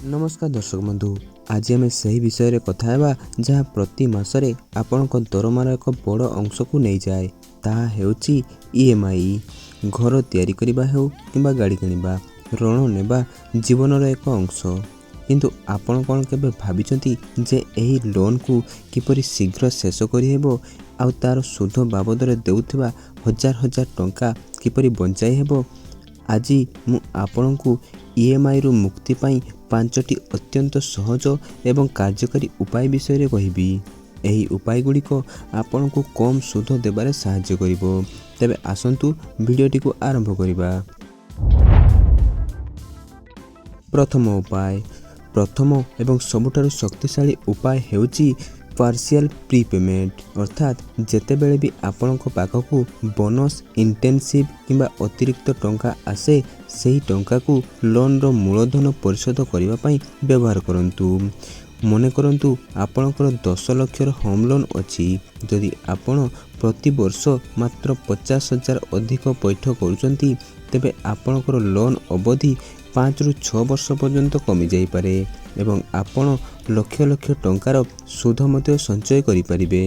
नमस्कार दर्शक बंधु। आज आम से विषय कथा हेबा जहाँ प्रति मासरे आपणक दरमार एक बड़ अंश को नहीं जाए। ताहा हेउची ईएमआई। घर तैयारी करिबा हेउ किंबा गाड़ी किनिबा, ऋण नेबा जीवनर एक अंश। किंतु आपण कौन केबे भाबिचंती जे एही लोन को किपरि शीघ्र शेष करि हेबो आउ तार सुध बाबदरे देउथिबा हजार हजार टंका किपरि बंचाई हेबो। आज मु आपणकु ईएमआई रु मुक्ति पाई 5टी अत्यंत सहज एवं कार्यकारी उपाय विषय कहिबी। एही उपाय गुड़िक आपण को कम सुध देबारे साहाय्य करिवो। तेबे आसंतु भिडियोटी को आरंभ करिबा। प्रथम एवं सबुठारु शक्तिशाली उपाय हेउची पार्शियल प्रीपेमेंट। अर्थात जेतेबेले भी आपणक पाखकु बोनस इंटेंसिव किंबा अतिरिक्त टंका आसे सही टंका को लोन रो मूलधन परिशोध करिबा पई व्यवहार करंतु। मने करंतु आपणकर 10 लाख होम लोन अछि। जदि आपण प्रति वर्ष मात्र 50,000 अधिक पैठ करूचंती तेबे आपणकर लोन अवधि 5 रु 6 वर्ष पर्यंत कमी जाई पारे एवं आपण लक्ष लक्ष टंकार सुध मध्य संचय करि परिबे।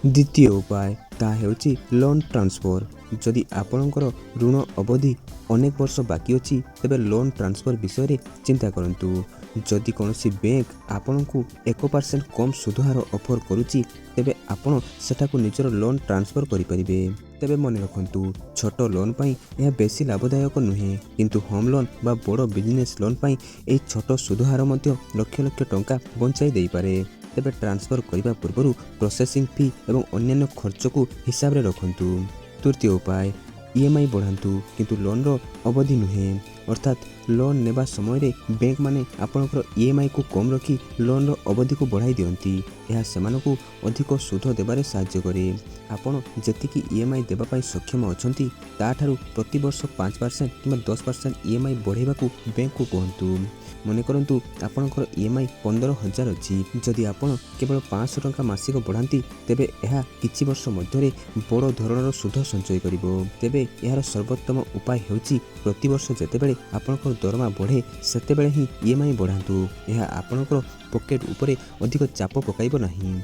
द्वितीय उपाय ता हेउची लोन ट्रांसफर। जदि आपणकर ऋण अवधि अनेक वर्ष बाकी अछि तेबे लोन ट्रांसफर विषय रे चिंता करंतु। जदि कोनोसी बैंक आपणकु 1% कम सुध हार ऑफर करूची तेबे आपण सेठाकु निजर लोन ट्रांसफर करि परिबे। तेबे मन रखंतु छोट लोन पई यह बेसी लाभदायक नुहे, किंतु होम लोन बा बड़ बिजनेस लोन पई एई छोट सुध हार मध्य लक्ष लक्ष टंका बंचाई देई पारे। तेबे ट्रांसफर करिबा पूर्वरु प्रोसेसिंग फी एवं अन्य खर्च को हिसाब रे रखंतु। तृतीय उपाय ईएमआई बढ़ातु किंतु लोन रो अवधि नुहे। अर्थात लोन नेबा समय रे बैंक माने आपनकर ईएमआई को कम रखी लोन रो अवधि को बढ़ाई दियंती। यह सेमानकु अधिक सुध देबारे साहाय्य करे। आपण जेतिकी ईएमआई देबा पई सक्षम अछंती ता ठारू प्रति वर्ष 5% किंबा 10% ईएमआई बढ़ाइबा को बैंक को कहंतु। मने करंतु आपनकर ईएमआई 15,000 अछि। जदि आपण केवल 500 टंका मासिक बढ़ांती तेबे यह किछि वर्ष मध्यरे बड़ धरणर सुध संचय करिवो। तेबे यार सर्वोत्तम उपाय हेउची प्रति वर्ष जेतेबेले आपनकर दरमा बढ़े सेतेबेले ही ईएमआई बढ़ांतु। यह आपनकर पॉकेट उपरे अधिक चाप पकाइबो नाही।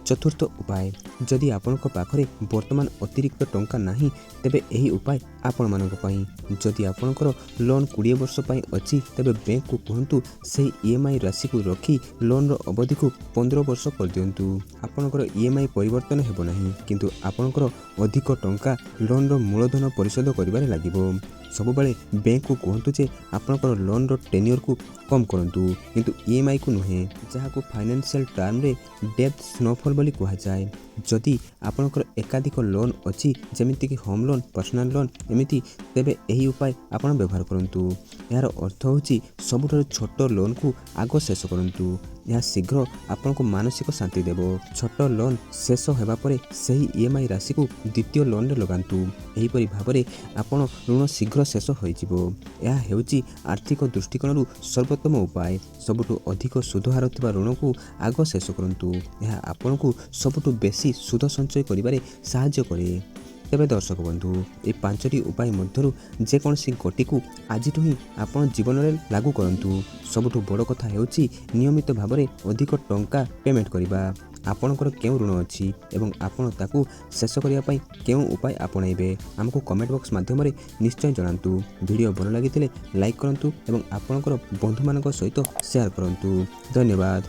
चतुर्थ उपाय जदि आपनक पाखरे वर्तमान अतिरिक्त टंका नाही तेबे एही उपाय आपण मानक पई। जदि आपनकर लोन 20 वर्ष पई अछि तेबे बैंक को कहंतु सेही ईएमआई राशि को रखी लोन रो अवधि को 15 वर्ष कर दियंतु। आपनकर ईएमआई परिवर्तन हेबो नाही, किंतु आपनकर अधिक टंका लोन रो मूलधन परिशोध करिबारे लागिबो। सब बेले बैंक को कहंतु जे आपनकर लोन रो टेन्योर को कम करंतु, किंतु ईएमआई को नुहे, जहा को फाइनेंशियल टर्म रे डेब्ट स्नोफॉल बोली कहा जाए। जदि आपनकर एकाधिक लोन अछि जेमिति कि होम लोन, पर्सनल लोन एमिति, तेबे एही उपाय आपण व्यवहार करंतु। यार अर्थ होची सबुठारु छोट लोन को आगो शेष करंतु। यह शीघ्र आपनको मानसिक शांति देबो। छोट लोन शेष हेबा परे सही ईएमआई राशि को द्वितीय लोन रे लगांतु। एही परि भाबरे आपण ऋण शीघ्र शेष होई जिवो। यह हेउची आर्थिक दृष्टिकोणरु सर्वोत्तम उपाय। सबुठु अधिक सुध हार थिबा ऋण को आगो शेष करंतु। यह आपनको सबुठु बेसी सुध संचय करिबारे साहाय्य करे। तेबे दर्शक बंधु ए 5टी उपाय मध्यरु जेकोसी गोटी को आजिठु ही आपण जीवन रे लागू करंतु। सबुठु बड़ कथा हेउची नियमित भाबरे अधिक टंका पेमेंट करिबा। आपणकर केउ ऋण अछि एवं आपण ताकू शेष करिया पई केउ उपाय आपणाइबे हमको कमेंट बॉक्स माध्यम रे निश्चय जणांतु। वीडियो भल लागितिले लाइक करंतु एवं आपणकर बंधु मानक सहित शेयर करंतु। धन्यवाद।